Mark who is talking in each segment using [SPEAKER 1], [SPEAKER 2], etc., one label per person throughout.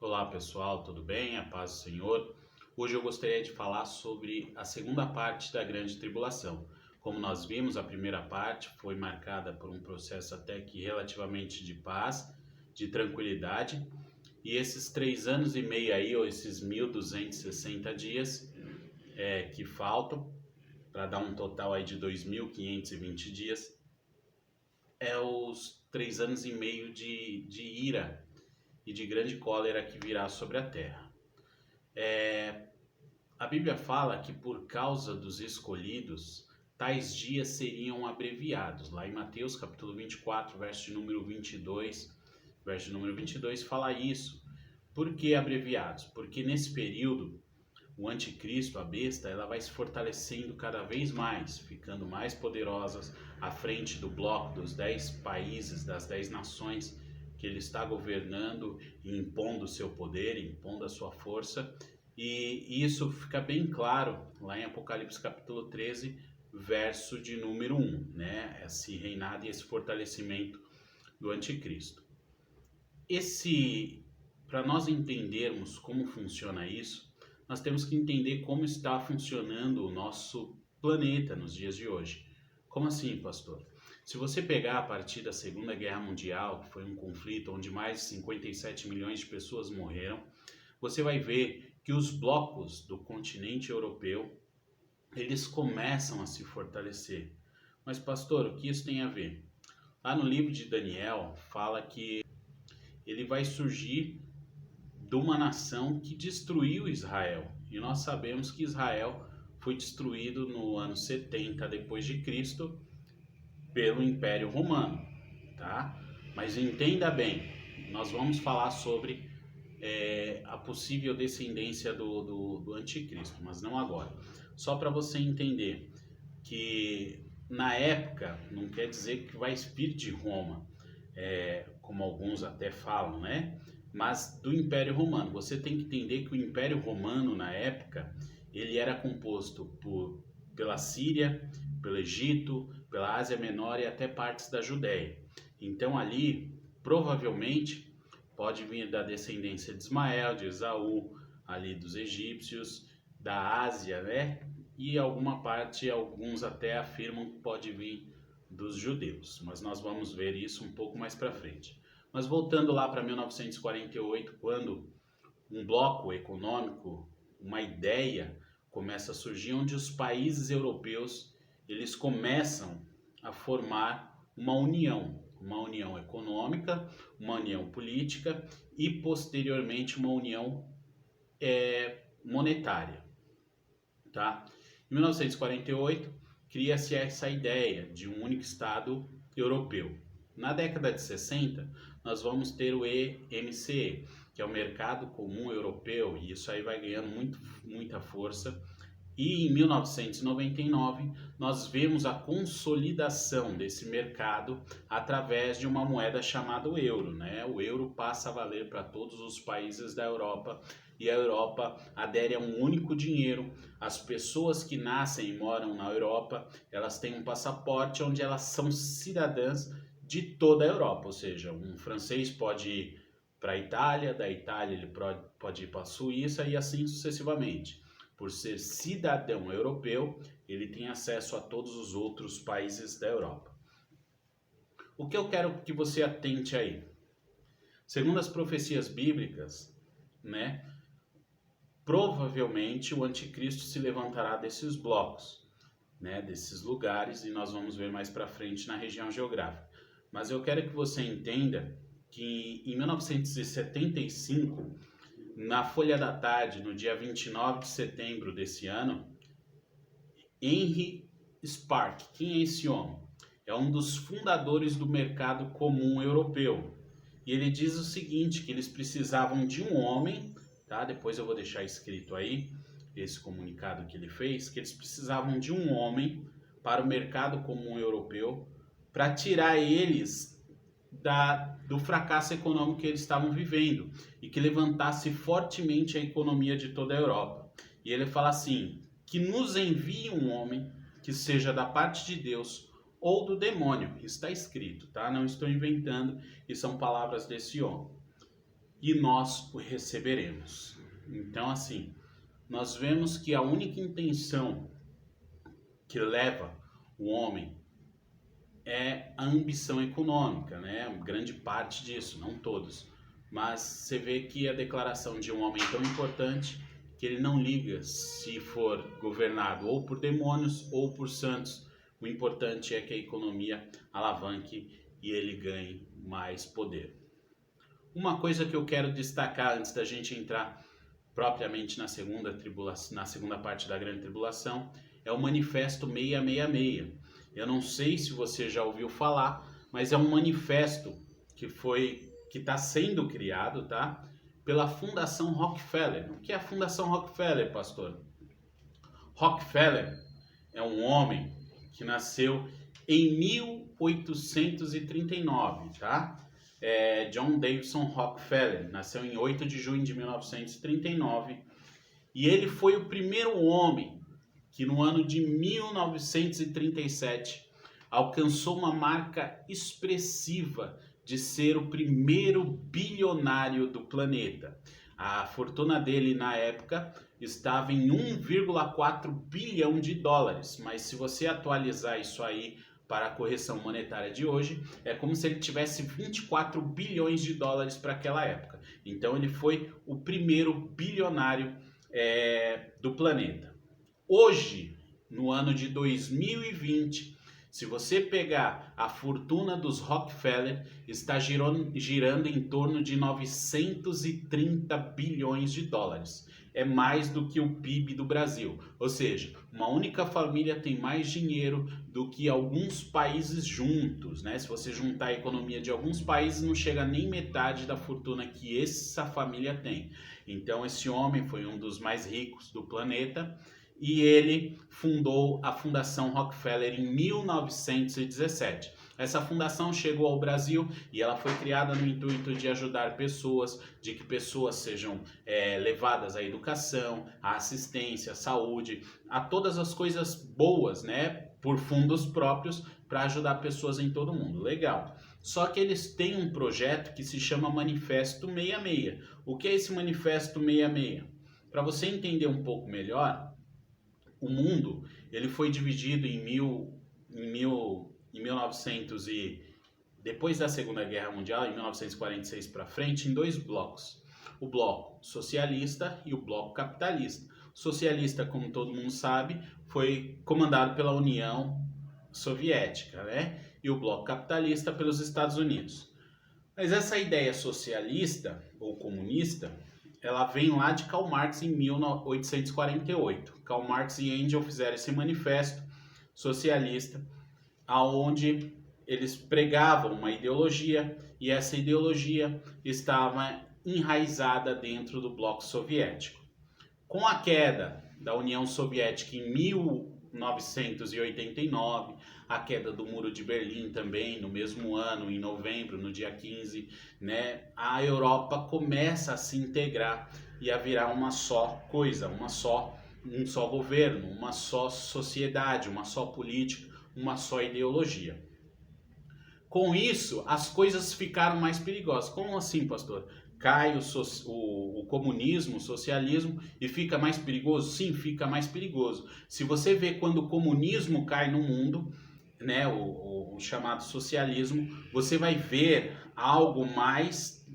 [SPEAKER 1] Olá pessoal, tudo bem? A paz do Senhor. Hoje eu gostaria de falar sobre a segunda parte da Grande Tribulação. Como nós vimos, a primeira parte foi marcada por um processo até que relativamente de paz, de tranquilidade, e esses 3 anos e meio aí, ou esses 1260 dias que faltam, para dar um total aí de 2520 dias, é os 3 anos e meio de ira e de grande cólera que virá sobre a terra. A Bíblia fala que por causa dos escolhidos, tais dias seriam abreviados. Lá em Mateus capítulo 24, verso de número 22 fala isso. Por que abreviados? Porque nesse período, o anticristo, a besta, ela vai se fortalecendo cada vez mais, ficando mais poderosas à frente do bloco dos 10 países, das 10 nações que ele está governando e impondo o seu poder, impondo a sua força. E isso fica bem claro lá em Apocalipse capítulo 13, verso de número 1, né? Esse reinado e esse fortalecimento do anticristo. Para nós entendermos como funciona isso, nós temos que entender como está funcionando o nosso planeta nos dias de hoje. Como assim, pastor? Se você pegar a partir da Segunda Guerra Mundial, que foi um conflito onde mais de 57 milhões de pessoas morreram, você vai ver que os blocos do continente europeu, eles começam a se fortalecer. Mas, pastor, o que isso tem a ver? Lá no livro de Daniel, fala que ele vai surgir de uma nação que destruiu Israel. E nós sabemos que Israel foi destruído no ano 70 depois de Cristo pelo Império Romano, tá? Mas entenda bem, nós vamos falar sobre a possível descendência do anticristo, mas não agora. Só para você entender que na época não quer dizer que vai vir de Roma, como alguns até falam, né? Mas do Império Romano. Você tem que entender que o Império Romano na época ele era composto pela Síria, pelo Egito, pela Ásia Menor e até partes da Judéia. Então ali provavelmente pode vir da descendência de Ismael, de Esaú, ali dos egípcios, da Ásia, né? E alguma parte, alguns até afirmam que pode vir dos judeus, mas nós vamos ver isso um pouco mais para frente. Mas voltando lá para 1948, quando um bloco econômico, uma ideia começa a surgir, onde os países europeus eles começam a formar uma união econômica, uma união política e posteriormente uma união monetária, tá? Em 1948 cria-se essa ideia de um único Estado europeu. Na década de 60 nós vamos ter o EMCE, que é o Mercado Comum Europeu, e isso aí vai ganhando muita força. E em 1999 nós vemos a consolidação desse mercado através de uma moeda chamada o euro, né? O euro passa a valer para todos os países da Europa e a Europa adere a um único dinheiro. As pessoas que nascem e moram na Europa, elas têm um passaporte onde elas são cidadãs de toda a Europa, ou seja, um francês pode ir para a Itália, da Itália ele pode ir para a Suíça e assim sucessivamente. Por ser cidadão europeu, ele tem acesso a todos os outros países da Europa. O que eu quero que você atente aí? Segundo as profecias bíblicas, né, provavelmente o anticristo se levantará desses blocos, né, desses lugares, e nós vamos ver mais para frente na região geográfica. Mas eu quero que você entenda que em 1975, na Folha da Tarde, no dia 29 de setembro desse ano, Henry Spark, quem é esse homem? É um dos fundadores do mercado comum europeu. E ele diz o seguinte, que eles precisavam de um homem, tá? Depois eu vou deixar escrito aí, esse comunicado que ele fez, que eles precisavam de um homem para o mercado comum europeu, para tirar eles do fracasso econômico que eles estavam vivendo e que levantasse fortemente a economia de toda a Europa. E ele fala assim, que nos envie um homem que seja da parte de Deus ou do demônio. Está escrito, tá? Não estou inventando, e são palavras desse homem. e nós o receberemos. Então, assim, nós vemos que a única intenção que leva o homem é a ambição econômica, né? Grande parte disso, não todos. Mas você vê que a declaração de um homem tão importante que ele não liga se for governado ou por demônios ou por santos. O importante é que a economia alavanque e ele ganhe mais poder. Uma coisa que eu quero destacar antes da gente entrar propriamente na segunda parte da Grande Tribulação é o Manifesto 666. Eu não sei se você já ouviu falar, mas é um manifesto que está sendo criado, tá? Pela Fundação Rockefeller. O que é a Fundação Rockefeller, pastor? Rockefeller é um homem que nasceu em 1839, tá? John Davidson Rockefeller, nasceu em 8 de junho de 1939 e ele foi o primeiro homem que no ano de 1937 alcançou uma marca expressiva de ser o primeiro bilionário do planeta. A fortuna dele na época estava em 1,4 bilhão de dólares, mas se você atualizar isso aí para a correção monetária de hoje, é como se ele tivesse 24 bilhões de dólares para aquela época. Então ele foi o primeiro bilionário do planeta. Hoje, no ano de 2020, se você pegar a fortuna dos Rockefeller, está girando em torno de 930 bilhões de dólares. É mais do que o PIB do Brasil. Ou seja, uma única família tem mais dinheiro do que alguns países juntos, né? Se você juntar a economia de alguns países, não chega nem metade da fortuna que essa família tem. Então, esse homem foi um dos mais ricos do planeta e ele fundou a Fundação Rockefeller em 1917. Essa fundação chegou ao Brasil e ela foi criada no intuito de ajudar pessoas, de que pessoas sejam levadas à educação, à assistência, à saúde, a todas as coisas boas, né, por fundos próprios para ajudar pessoas em todo o mundo. Legal. Só que eles têm um projeto que se chama Manifesto 66. O que é esse Manifesto 66? Para você entender um pouco melhor, o mundo ele foi dividido em 1900 e depois da Segunda Guerra Mundial, em 1946 para frente, em dois blocos. O bloco socialista e o bloco capitalista. O socialista, como todo mundo sabe, foi comandado pela União Soviética, né? E o bloco capitalista pelos Estados Unidos. Mas essa ideia socialista ou comunista, ela vem lá de Karl Marx em 1848. Karl Marx e Engels fizeram esse manifesto socialista, aonde eles pregavam uma ideologia e essa ideologia estava enraizada dentro do bloco soviético. Com a queda da União Soviética em 1989, a queda do Muro de Berlim também, no mesmo ano, em novembro, no dia 15, né, a Europa começa a se integrar e a virar uma só coisa, um só governo, uma só sociedade, uma só política, uma só ideologia. Com isso, as coisas ficaram mais perigosas. Como assim, pastor? Cai o comunismo, o socialismo e fica mais perigoso? Sim, fica mais perigoso. Se você vê quando o comunismo cai no mundo, né, o chamado socialismo, você vai ver algo mais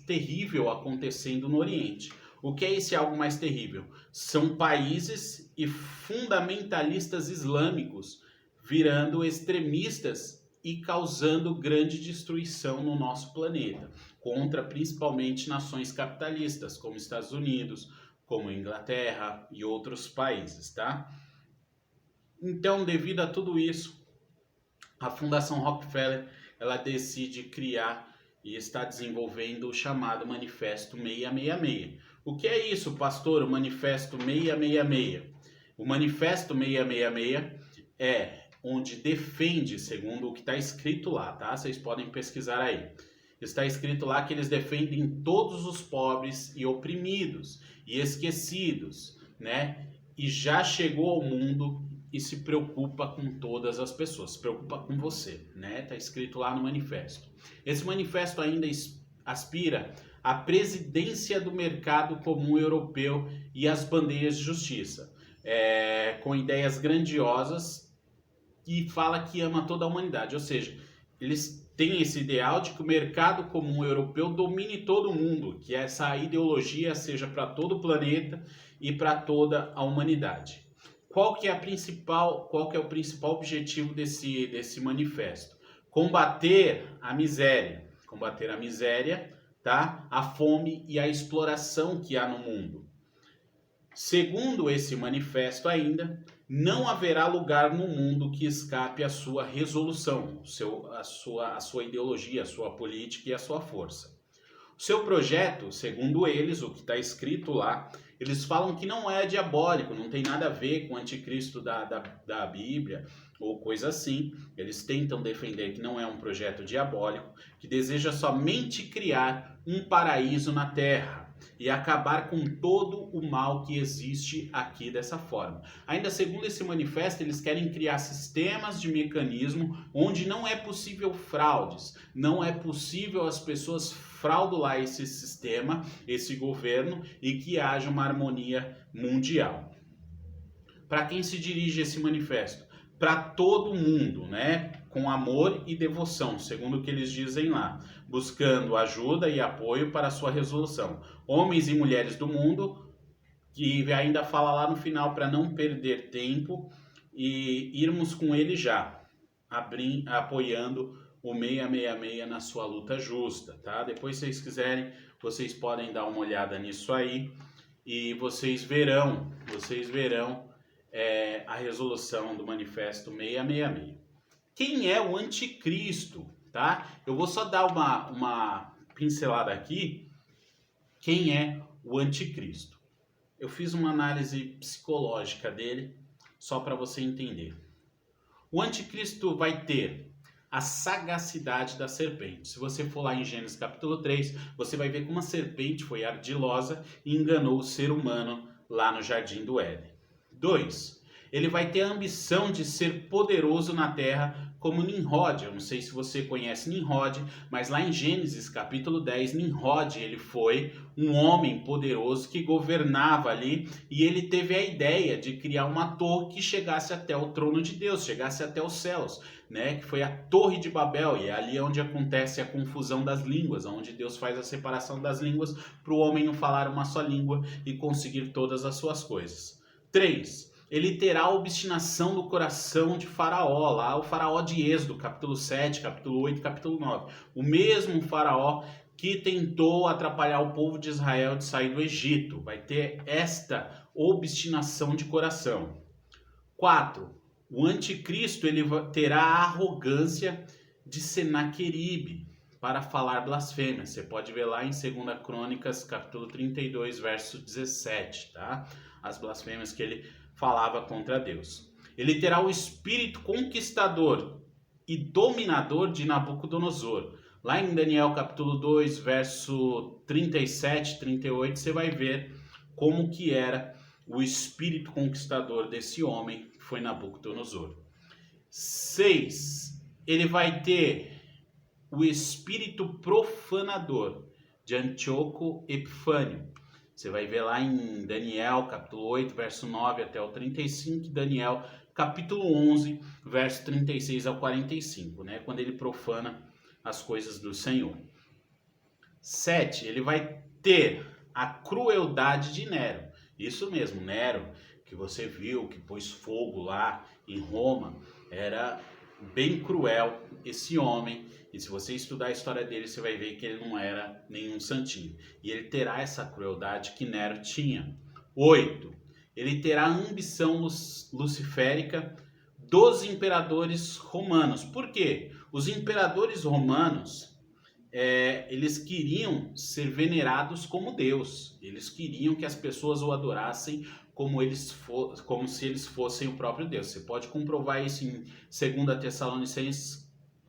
[SPEAKER 1] terrível acontecendo no Oriente. O que é esse algo mais terrível? São países e fundamentalistas islâmicos virando extremistas e causando grande destruição no nosso planeta, contra principalmente nações capitalistas, como Estados Unidos, como Inglaterra e outros países, tá? Então, devido a tudo isso, a Fundação Rockefeller, ela decide criar e está desenvolvendo o chamado Manifesto 666. O que é isso, pastor, o Manifesto 666? O Manifesto 666 é onde defende, segundo o que está escrito lá, tá? Vocês podem pesquisar aí. Está escrito lá que eles defendem todos os pobres e oprimidos e esquecidos, né? E já chegou ao mundo e se preocupa com todas as pessoas, se preocupa com você, né? Está escrito lá no manifesto. Esse manifesto ainda aspira a presidência do mercado comum europeu e as bandeiras de justiça, com ideias grandiosas, e fala que ama toda a humanidade, ou seja, eles têm esse ideal de que o mercado comum europeu domine todo o mundo, que essa ideologia seja para todo o planeta e para toda a humanidade. Qual que é o principal objetivo desse manifesto? Combater a miséria, tá? A fome e a exploração que há no mundo. Segundo esse manifesto ainda, não haverá lugar no mundo que escape à sua resolução, a sua ideologia, a sua política e a sua força. O seu projeto, segundo eles, o que está escrito lá, eles falam que não é diabólico, não tem nada a ver com o anticristo da Bíblia ou coisa assim. Eles tentam defender que não é um projeto diabólico, que deseja somente criar um paraíso na Terra e acabar com todo o mal que existe aqui dessa forma. Ainda segundo esse manifesto, eles querem criar sistemas de mecanismo onde não é possível fraudes, não é possível as pessoas fraudular esse sistema, esse governo, e que haja uma harmonia mundial. Para quem se dirige esse manifesto? Para todo mundo, né? Com amor e devoção, segundo o que eles dizem lá, buscando ajuda e apoio para a sua resolução. Homens e mulheres do mundo, que ainda fala lá no final para não perder tempo e irmos com ele já, apoiando o 666 na sua luta justa, tá? Depois, se vocês quiserem, vocês podem dar uma olhada nisso aí e vocês verão a resolução do manifesto 666. Quem é o anticristo, tá? Eu vou só dar uma pincelada aqui. Quem é o anticristo? Eu fiz uma análise psicológica dele, só para você entender. O anticristo vai ter a sagacidade da serpente. Se você for lá em Gênesis capítulo 3, você vai ver como a serpente foi ardilosa e enganou o ser humano lá no Jardim do Éden. 2. Ele vai ter a ambição de ser poderoso na terra como Nimrod. Eu não sei se você conhece Nimrod, mas lá em Gênesis capítulo 10, Nimrod, ele foi um homem poderoso que governava ali, e ele teve a ideia de criar uma torre que chegasse até o trono de Deus, chegasse até os céus, né? Que foi a Torre de Babel, e é ali onde acontece a confusão das línguas, onde Deus faz a separação das línguas para o homem não falar uma só língua e conseguir todas as suas coisas. 3. Ele terá a obstinação do coração de Faraó, lá o Faraó de Êxodo, capítulo 7, capítulo 8, capítulo 9. O mesmo Faraó que tentou atrapalhar o povo de Israel de sair do Egito. Vai ter esta obstinação de coração. 4. O anticristo ele terá a arrogância de Senaqueribe para falar blasfêmia. Você pode ver lá em 2 Crônicas, capítulo 32, verso 17, tá? As blasfêmias que ele falava contra Deus. Ele terá o espírito conquistador e dominador de Nabucodonosor. Lá em Daniel capítulo 2, verso 37, 38, você vai ver como que era o espírito conquistador desse homem, que foi Nabucodonosor. 6. Ele vai ter o espírito profanador de Antíoco Epifânio. Você vai ver lá em Daniel, capítulo 8, verso 9 até o 35, e Daniel, capítulo 11, verso 36 ao 45, né? Quando ele profana as coisas do Senhor. 7. Ele vai ter a crueldade de Nero. Isso mesmo, Nero, que você viu, que pôs fogo lá em Roma, era bem cruel esse homem, e se você estudar a história dele, você vai ver que ele não era nenhum santinho. E ele terá essa crueldade que Nero tinha. 8. Ele terá a ambição luciférica dos imperadores romanos. Por quê? Os imperadores romanos, eles queriam ser venerados como Deus. Eles queriam que as pessoas o adorassem como se eles fossem o próprio Deus. Você pode comprovar isso em 2 Tessalonicenses,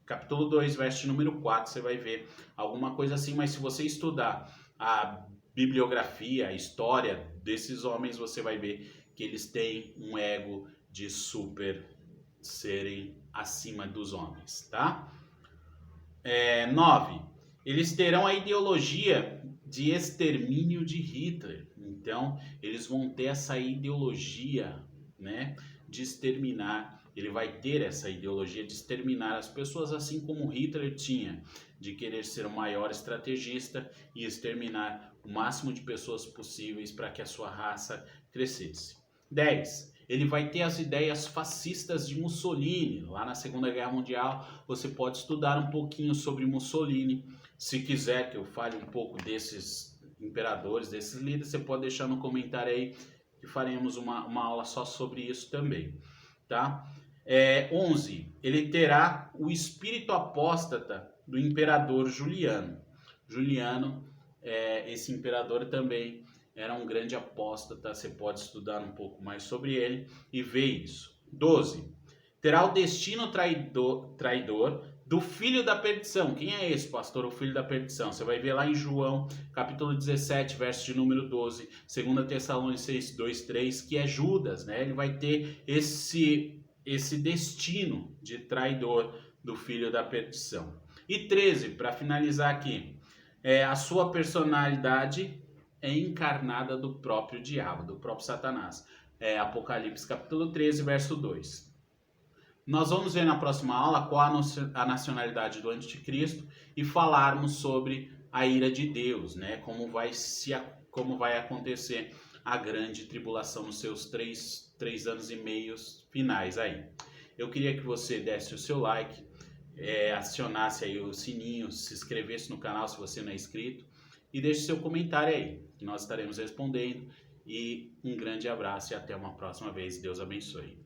[SPEAKER 1] capítulo 2, verso número 4, você vai ver alguma coisa assim, mas se você estudar a bibliografia, a história desses homens, você vai ver que eles têm um ego de super serem acima dos homens, tá? 9. Eles terão a ideologia de extermínio de Hitler. Então, eles vão ter essa ideologia, né, de exterminar. Ele vai ter essa ideologia de exterminar as pessoas, assim como Hitler tinha, de querer ser o maior estrategista e exterminar o máximo de pessoas possíveis para que a sua raça crescesse. 10. Ele vai ter as ideias fascistas de Mussolini. Lá na Segunda Guerra Mundial, você pode estudar um pouquinho sobre Mussolini. Se quiser que eu fale um pouco desses imperadores, desses líderes, você pode deixar no comentário aí que faremos uma aula só sobre isso também, tá? 11. Ele terá o espírito apóstata do imperador Juliano. Juliano, esse imperador também era um grande apóstata, você pode estudar um pouco mais sobre ele e ver isso. 12. Terá o destino traidor do filho da perdição. Quem é esse, pastor? O filho da perdição. Você vai ver lá em João, capítulo 17, verso de número 12, 2 Tessalonicenses 2:3, que é Judas, né? Ele vai ter esse destino de traidor do filho da perdição. E 13, para finalizar aqui, a sua personalidade é encarnada do próprio diabo, do próprio Satanás. Apocalipse capítulo 13, verso 2. Nós vamos ver na próxima aula qual a nacionalidade do anticristo e falarmos sobre a ira de Deus, né? Como vai acontecer a grande tribulação nos seus três anos e meios finais aí. Eu queria que você desse o seu like, acionasse aí o sininho, se inscrevesse no canal se você não é inscrito e deixe seu comentário aí, que nós estaremos respondendo. E um grande abraço e até uma próxima vez. Deus abençoe.